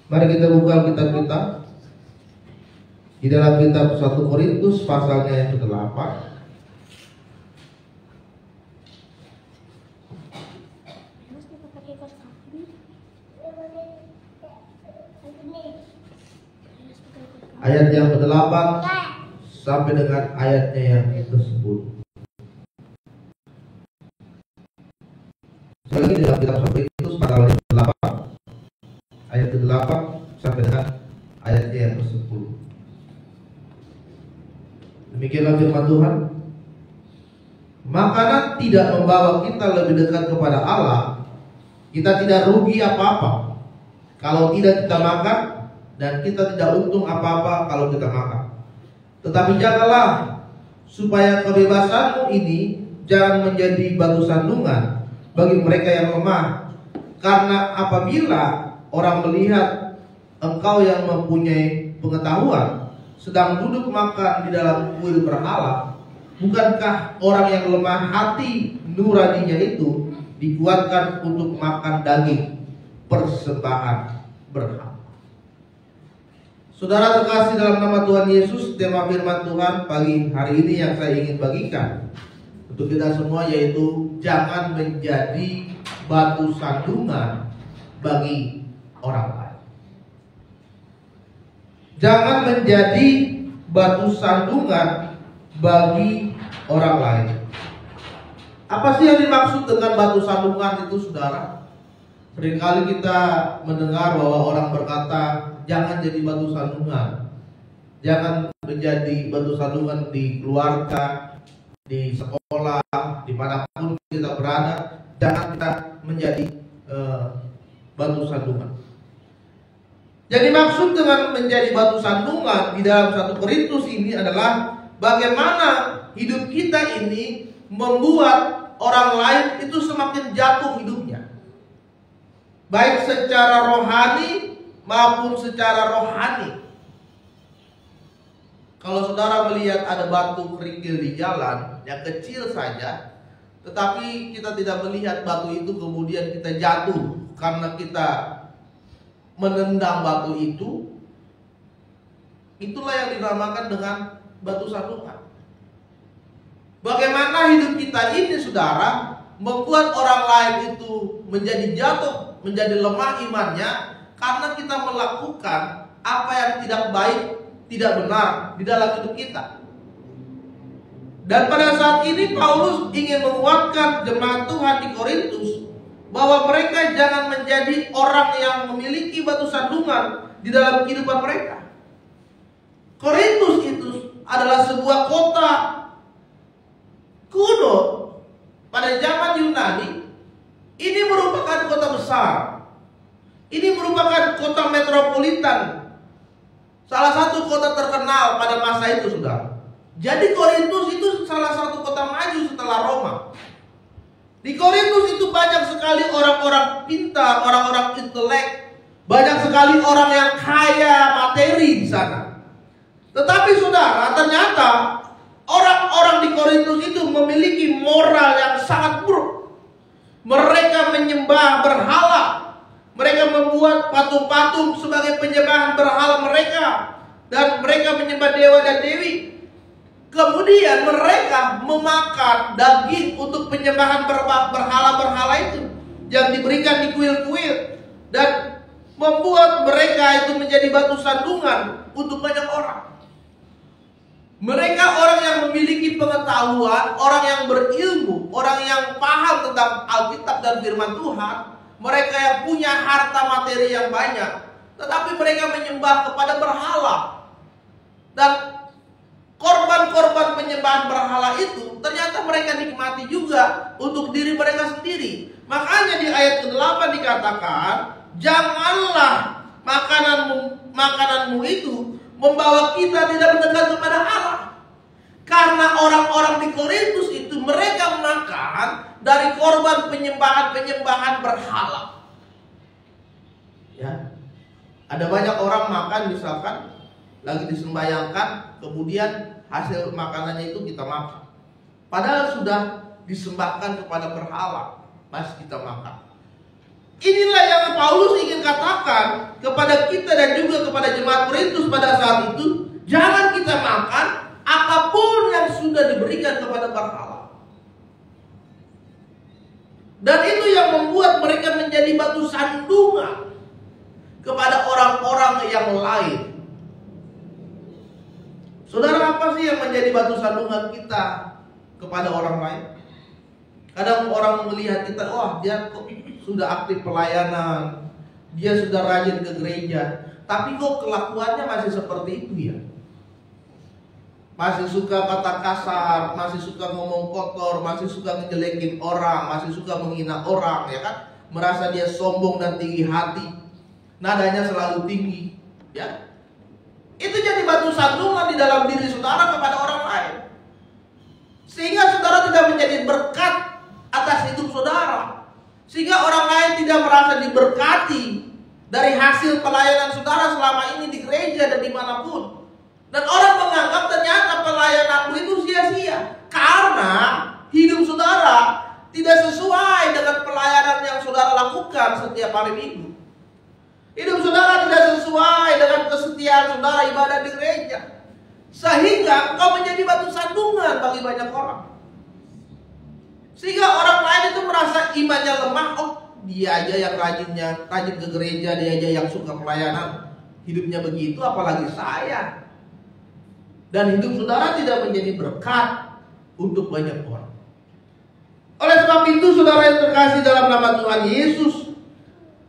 Mari kita buka kitab kita di dalam kitab 1 Korintus pasalnya yang ke-8. Ayat yang ke-8 sampai dengan ayatnya yang ke-10. Sekali lagi di dalam kitab 1 Korintus pasal yang ke-8 ayat ke-8 sampai dengan ayatnya yang ke-10. Demikianlah firman Tuhan. Makanan tidak membawa kita lebih dekat kepada Allah. Kita tidak rugi apa-apa kalau tidak kita makan, dan kita tidak untung apa-apa kalau kita makan. Tetapi jagalah supaya kebebasanmu ini jangan menjadi batu sandungan bagi mereka yang lemah. Karena apabila orang melihat engkau yang mempunyai pengetahuan sedang duduk makan di dalam kuil berhala, bukankah orang yang lemah hati nuraninya itu dikuatkan untuk makan daging persembahan berhala? Saudara terkasih dalam nama Tuhan Yesus, tema firman Tuhan pagi hari ini yang saya ingin bagikan untuk kita semua yaitu jangan menjadi batu sandungan bagi orang lain. Jangan menjadi batu sandungan bagi orang lain. Apa sih yang dimaksud dengan batu sandungan itu, saudara? Seringkali kita mendengar bahwa orang berkata, jangan jadi batu sandungan. Jangan menjadi batu sandungan di keluarga, di sekolah, dimanapun kita berada. Jangan kita menjadi batu sandungan. Jadi maksud dengan menjadi batu sandungan di dalam 1 Korintus ini adalah bagaimana hidup kita ini membuat orang lain itu semakin jatuh hidupnya, baik secara rohani maupun secara rohani. Kalau saudara melihat ada batu kerikil di jalan yang kecil saja, tetapi kita tidak melihat batu itu kemudian kita jatuh karena kita menendang batu itu, itulah yang dinamakan dengan batu sandungan. Bagaimana hidup kita ini, saudara, membuat orang lain itu menjadi jatuh, menjadi lemah imannya karena kita melakukan apa yang tidak baik, tidak benar di dalam hidup kita. Dan pada saat ini Paulus ingin menguatkan jemaat Tuhan di Korintus bahwa mereka jangan menjadi orang yang memiliki batu sandungan di dalam kehidupan mereka. Korintus itu adalah sebuah kota kuno pada zaman Yunani. Ini merupakan kota besar. Ini merupakan kota metropolitan, salah satu kota terkenal pada masa itu, saudara. Jadi Korintus itu salah satu kota maju setelah Roma. Di Korintus itu banyak sekali orang-orang pintar, orang-orang intelek, banyak sekali orang yang kaya materi di sana. Tetapi saudara, ternyata orang-orang di Korintus itu memiliki moral yang sangat buruk. Mereka menyembah berhala. Mereka membuat patung-patung sebagai penyembahan berhala mereka, dan mereka menyembah dewa dan dewi. Kemudian mereka memakan daging untuk penyembahan berhala-berhala itu yang diberikan di kuil-kuil, dan membuat mereka itu menjadi batu sandungan untuk banyak orang. Mereka orang yang memiliki pengetahuan, orang yang berilmu, orang yang paham tentang Alkitab dan firman Tuhan. Mereka yang punya harta materi yang banyak, tetapi mereka menyembah kepada berhala. Dan korban-korban penyembahan berhala itu ternyata mereka nikmati juga untuk diri mereka sendiri. Makanya di ayat ke-8 dikatakan, janganlah makananmu itu membawa kita tidak mendekat kepada Allah. Karena orang-orang di Korintus itu mereka makan dari korban penyembahan berhala. Ya. Ada banyak orang makan misalkan lagi disembayangkan, kemudian hasil makanannya itu kita makan. Padahal sudah disembahkan kepada berhala, pas kita makan. Inilah yang Paulus ingin katakan kepada kita dan juga kepada jemaat Korintus pada saat itu. Jangan kita makan apapun yang sudah diberikan kepada berhala. Dan itu yang membuat mereka menjadi batu sandungan kepada orang-orang yang lain. Saudara, apa sih yang menjadi batu sandungan kita kepada orang lain? Kadang orang melihat kita, wah dia kok sudah aktif pelayanan, dia sudah rajin ke gereja, tapi kok kelakuannya masih seperti itu ya? Masih suka kata kasar, masih suka ngomong kotor, masih suka ngejelekin orang, masih suka menghina orang, ya kan? Merasa dia sombong dan tinggi hati, nadanya selalu tinggi, ya. Itu jadi batu sandungan di dalam diri saudara kepada orang lain, sehingga saudara tidak menjadi berkat atas hidup saudara, sehingga orang lain tidak merasa diberkati dari hasil pelayanan saudara selama ini di gereja dan dimanapun. Dan orang menganggap ternyata pelayananmu itu sia-sia karena hidup saudara tidak sesuai dengan pelayanan yang saudara lakukan setiap hari Minggu. Hidup saudara tidak sesuai dengan kesetiaan saudara ibadah di gereja, sehingga engkau menjadi batu sandungan bagi banyak orang. Sehingga orang lain itu merasa imannya lemah. Oh, dia aja yang rajin ke gereja, dia aja yang suka pelayanan, hidupnya begitu, apalagi saya. Dan hidup saudara tidak menjadi berkat untuk banyak orang. Oleh sebab itu, saudara yang terkasih dalam nama Tuhan Yesus,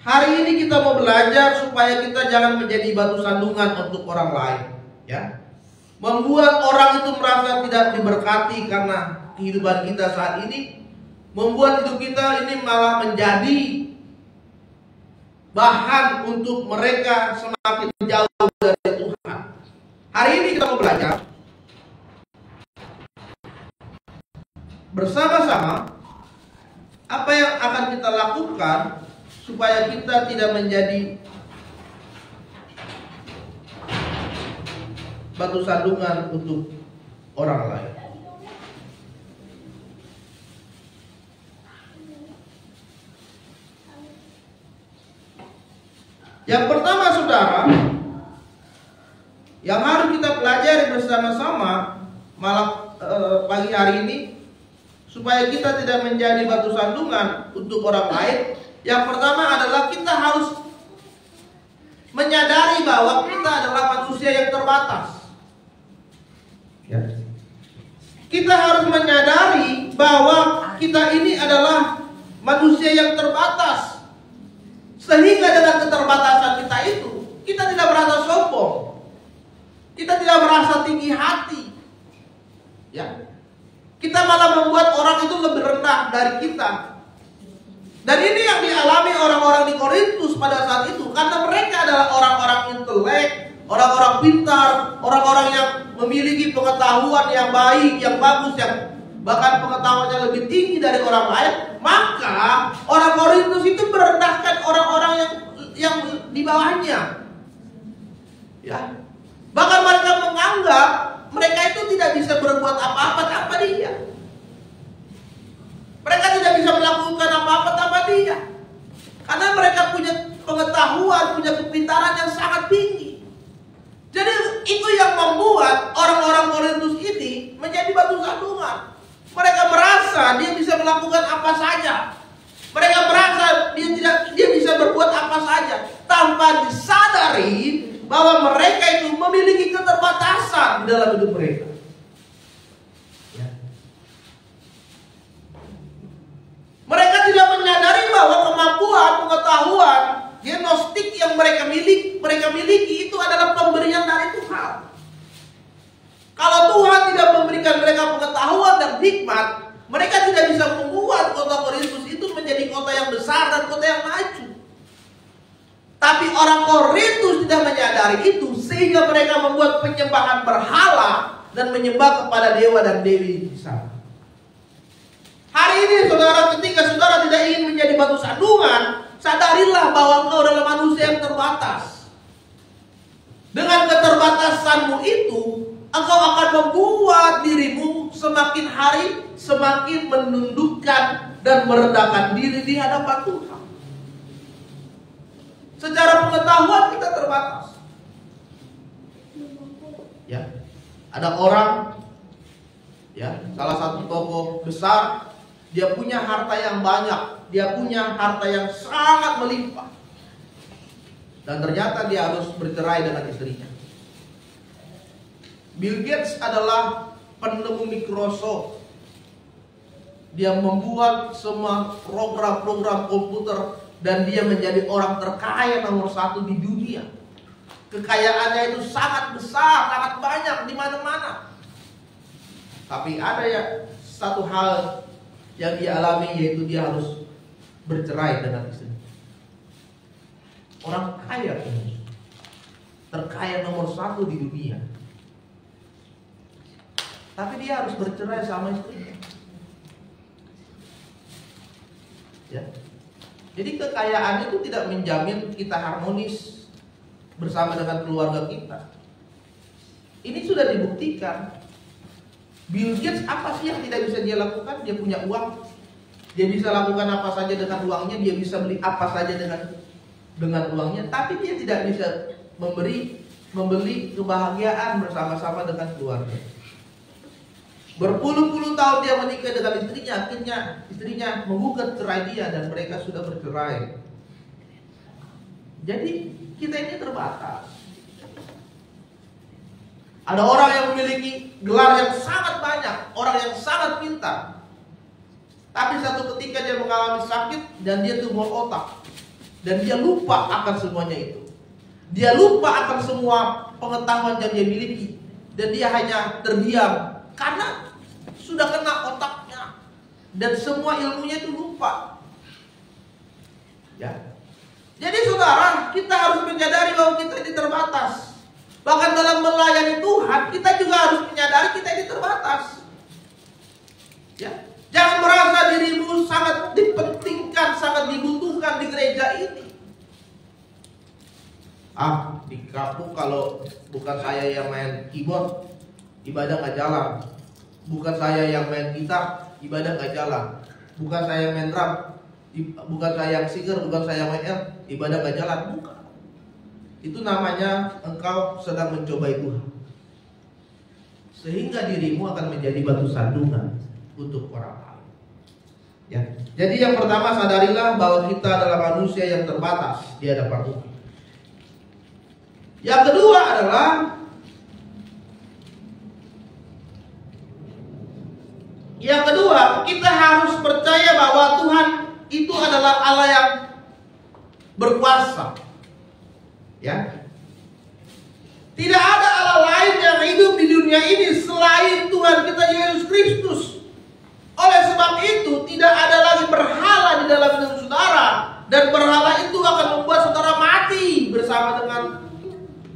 hari ini kita mau belajar supaya kita jangan menjadi batu sandungan untuk orang lain, ya. Membuat orang itu merasa tidak diberkati karena kehidupan kita saat ini, membuat hidup kita ini malah menjadi bahan untuk mereka semakin jauh dari Tuhan. Hari ini kita mau belajar bersama-sama apa yang akan kita lakukan supaya kita tidak menjadi batu sandungan untuk orang lain. Yang pertama, saudara, yang harus kita pelajari bersama-sama pagi hari ini supaya kita tidak menjadi batu sandungan untuk orang lain. Yang pertama adalah kita harus menyadari bahwa kita adalah manusia yang terbatas. Ya. Kita harus menyadari bahwa kita ini adalah manusia yang terbatas. Sehingga dengan keterbatasan kita itu, kita tidak merasa sombong, kita tidak merasa tinggi hati, ya. Kita malah membuat orang itu lebih rendah dari kita. Dan ini yang dialami orang-orang di Korintus pada saat itu, karena mereka adalah orang-orang intelek, orang-orang pintar, orang-orang yang memiliki pengetahuan yang baik, yang bagus, yang bahkan pengetahuannya lebih tinggi dari orang lain. Maka orang Korintus itu merendahkan orang-orang yang di bawahnya, ya. Bahkan mereka menganggap mereka itu tidak bisa berbuat apa-apa tanpa dia. Mereka tidak bisa melakukan apa-apa tanpa dia, karena mereka punya pengetahuan, punya kepintaran yang sangat tinggi. Jadi itu yang membuat orang-orang Korintus ini menjadi batu sandungan. Mereka merasa dia bisa melakukan apa saja. Mereka merasa dia bisa berbuat apa saja, tanpa disadari bahwa mereka itu memiliki keterbatasan dalam hidup mereka. Ya. Mereka tidak menyadari bahwa kemampuan, pengetahuan, gnostik yang mereka miliki itu adalah pemberian dari Tuhan. Kalau Tuhan tidak memberikan mereka pengetahuan dan hikmat, mereka tidak bisa membuat kota Korintus itu menjadi kota yang besar dan kota yang maju. Tapi orang Korintus tidak menyadari itu, sehingga mereka membuat penyembahan berhala dan menyembah kepada dewa dan dewi di sana. Hari ini, saudara, ketika saudara tidak ingin menjadi batu sandungan, sadarilah bahwa engkau adalah manusia yang terbatas. Dengan keterbatasanmu itu, engkau akan membuat dirimu semakin hari semakin menundukkan dan merendahkan diri di hadapan Tuhan. Secara pengetahuan kita terbatas. Ya, ada orang, ya, salah satu tokoh besar, dia punya harta yang banyak, dia punya harta yang sangat melimpah, dan ternyata dia harus bercerai dengan istrinya. Bill Gates adalah penemu Microsoft. Dia membuat semua program-program komputer dan dia menjadi orang terkaya nomor 1 di dunia. Kekayaannya itu sangat besar, sangat banyak di mana-mana. Tapi ada ya satu hal yang dia alami, yaitu dia harus bercerai dengan istrinya. Orang kaya, terkaya nomor 1 di dunia, tapi dia harus bercerai sama istrinya. Ya. Jadi kekayaan itu tidak menjamin kita harmonis bersama dengan keluarga kita. Ini sudah dibuktikan. Bill Gates, apa sih yang tidak bisa dia lakukan? Dia punya uang. Dia bisa lakukan apa saja dengan uangnya. Dia bisa beli apa saja dengan uangnya. Tapi dia tidak bisa membeli kebahagiaan bersama-sama dengan keluarga. Berpuluh-puluh tahun dia menikah dengan istrinya. Akhirnya istrinya menggugat cerai dia dan mereka sudah bercerai. Jadi kita ini terbatas. Ada orang yang memiliki gelar yang sangat banyak, orang yang sangat pintar, tapi satu ketika dia mengalami sakit dan dia tumor otak, dan dia lupa akan semuanya itu. Dia lupa akan semua pengetahuan yang dia miliki, dan dia hanya terdiam karena sudah kena otaknya dan semua ilmunya itu lupa. Ya. Jadi saudara, kita harus menyadari bahwa kita ini terbatas. Bahkan dalam melayani Tuhan, kita juga harus menyadari kita ini terbatas. Ya. Jangan merasa dirimu sangat dipentingkan, sangat dibutuhkan di gereja ini. Di kampung kalau bukan saya yang main keyboard, ibadah gak jalan. Bukan saya yang main gitar, ibadah gak jalan. Bukan saya yang main drum, bukan saya yang singer, bukan saya yang main ibadah gak jalan. Bukan. Itu namanya engkau sedang mencobai Tuhan, sehingga dirimu akan menjadi batu sandungan untuk orang lain. Ya. Jadi yang pertama, sadarilah bahwa kita adalah manusia yang terbatas di hadapan Tuhan. Yang kedua adalah kita harus percaya bahwa Tuhan itu adalah Allah yang berkuasa. Ya. Tidak ada Allah lain yang hidup di dunia ini selain Tuhan kita Yesus Kristus. Oleh sebab itu tidak ada lagi berhala di dalam hidup saudara, dan berhala itu akan membuat saudara mati bersama dengan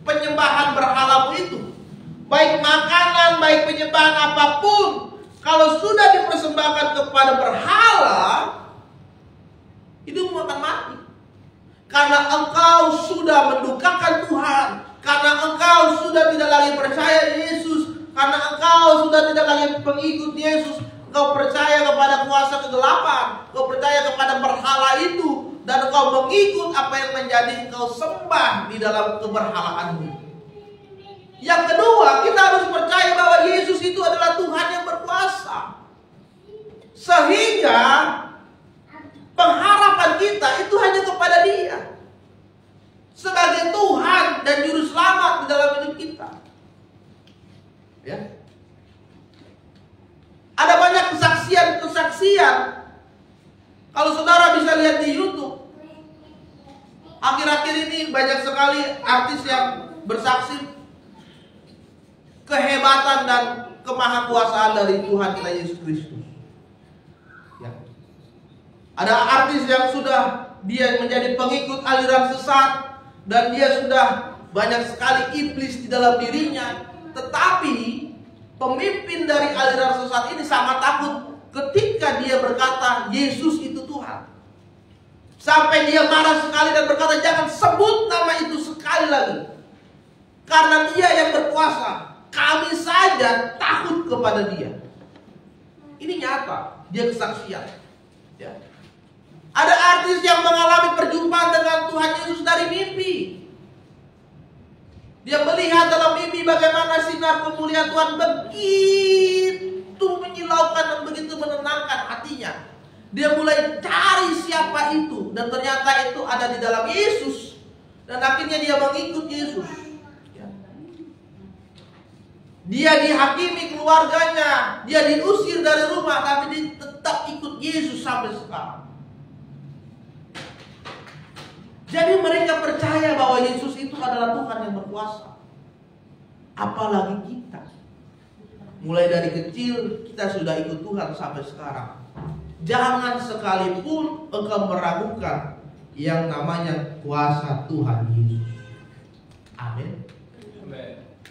penyembahan berhala itu. Baik makanan, baik penyembahan apapun, kalau sudah dipersembahkan kepada berhala, hidupmu akan mati. Karena engkau sudah mendukakan Tuhan, karena engkau sudah tidak lagi percaya Yesus, karena engkau sudah tidak lagi pengikut Yesus, engkau percaya kepada kuasa kegelapan, engkau percaya kepada berhala itu, dan engkau mengikut apa yang menjadi engkau sembah di dalam keberhalaanmu. Yang kedua, kita harus percaya bahwa Yesus itu adalah Tuhan yang berkuasa, sehingga pengharapan kita itu hanya kepada Dia sebagai Tuhan dan Juru Selamat di dalam hidup kita. Ya. Ada banyak kesaksian. Kalau saudara bisa lihat di YouTube, akhir-akhir ini banyak sekali artis yang bersaksi kehebatan dan kemahakuasaan dari Tuhan kita Yesus Kristus. Ya. Ada artis yang sudah dia menjadi pengikut aliran sesat, dan dia sudah banyak sekali iblis di dalam dirinya. Tetapi pemimpin dari aliran sesat ini sangat takut ketika dia berkata Yesus itu Tuhan. Sampai dia marah sekali dan berkata, jangan sebut nama itu sekali lagi, karena Dia yang berkuasa. Kami saja takut kepada Dia. Ini nyata, dia kesaksian. Ya. Ada artis yang mengalami perjumpaan dengan Tuhan Yesus dari mimpi. Dia melihat dalam mimpi bagaimana sinar kemuliaan Tuhan begitu menyilaukan dan begitu menenangkan hatinya. Dia mulai cari siapa itu, dan ternyata itu ada di dalam Yesus. Dan akhirnya dia mengikut Yesus. Dia dihakimi keluarganya, dia diusir dari rumah, tapi dia tetap ikut Yesus sampai sekarang. Jadi mereka percaya bahwa Yesus itu adalah Tuhan yang berkuasa. Apalagi kita. Mulai dari kecil kita sudah ikut Tuhan sampai sekarang. Jangan sekalipun engkau meragukan yang namanya kuasa Tuhan Yesus. Amin.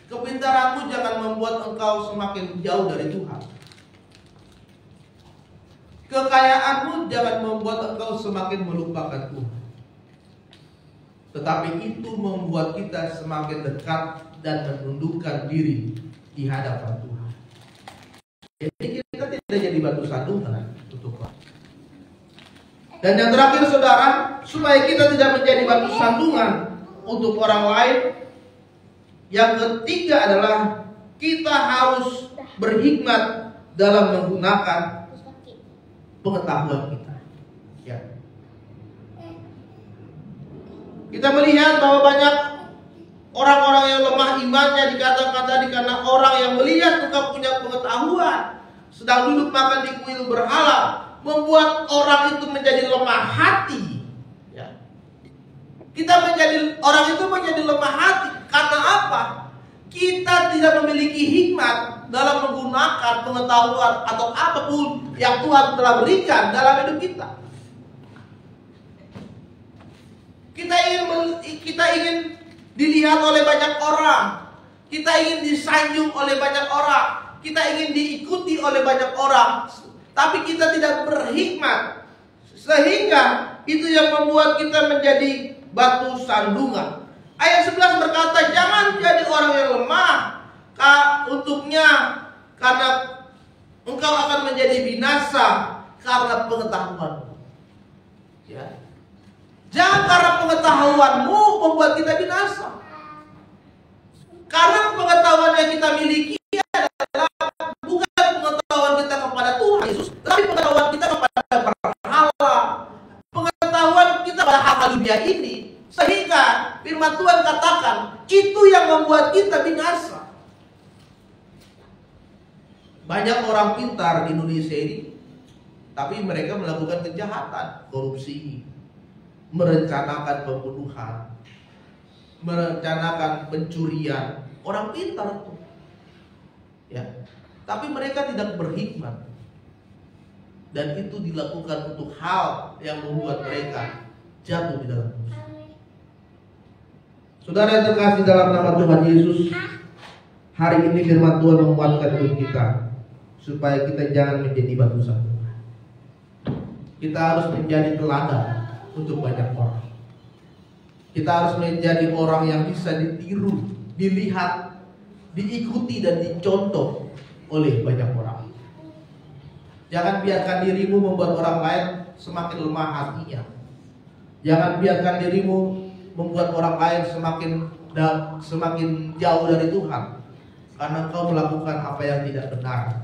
Kepintaranmu jangan membuat engkau semakin jauh dari Tuhan. Kekayaanmu jangan membuat engkau semakin melupakan Tuhan. Tetapi itu membuat kita semakin dekat dan menundukkan diri di hadapan Tuhan. Jadi kita tidak jadi batu sandungan untuk Tuhan. Dan yang terakhir saudara, supaya kita tidak menjadi batu sandungan untuk orang lain, yang ketiga adalah kita harus berhikmat dalam menggunakan pengetahuan kita. Ya. Kita melihat bahwa banyak orang-orang yang lemah imannya, dikatakan tadi, karena orang yang melihat engkau punya pengetahuan, sedang duduk makan di kuil berhala, membuat orang itu menjadi lemah hati. Ya. Orang itu menjadi lemah hati. Karena apa? Kita tidak memiliki hikmat dalam menggunakan pengetahuan atau apapun yang Tuhan telah berikan dalam hidup kita. Kita ingin dilihat oleh banyak orang. Kita ingin disanjung oleh banyak orang. Kita ingin diikuti oleh banyak orang. Tapi kita tidak berhikmat. Sehingga itu yang membuat kita menjadi batu sandungan. Ayat 11 berkata, jangan jadi orang yang lemah untuknya, karena engkau akan menjadi binasa karena pengetahuanmu. Ya. Jangan karena pengetahuanmu membuat kita binasa. Karena pengetahuan yang kita miliki adalah bukan pengetahuan kita kepada Tuhan Yesus, tapi pengetahuan kita kepada berhala, pengetahuan kita pada hal dunia ini. Sehingga firman Tuhan katakan, itu yang membuat kita binasa. Banyak orang pintar di Indonesia ini, tapi mereka melakukan kejahatan, korupsi, merencanakan pembunuhan, merencanakan pencurian. Orang pintar itu. Ya. Tapi mereka tidak berhikmat. Dan itu dilakukan untuk hal yang membuat mereka jatuh di dalam dosa. Saudara yang terkasih dalam nama Tuhan Yesus, hari ini firman Tuhan menguatkan hidup kita supaya kita jangan menjadi batu sandungan. Kita harus menjadi teladan untuk banyak orang. Kita harus menjadi orang yang bisa ditiru, dilihat, diikuti dan dicontoh oleh banyak orang. Jangan biarkan dirimu membuat orang lain semakin lemah hatinya. Jangan biarkan dirimu membuat orang lain semakin jauh dari Tuhan, karena engkau melakukan apa yang tidak benar.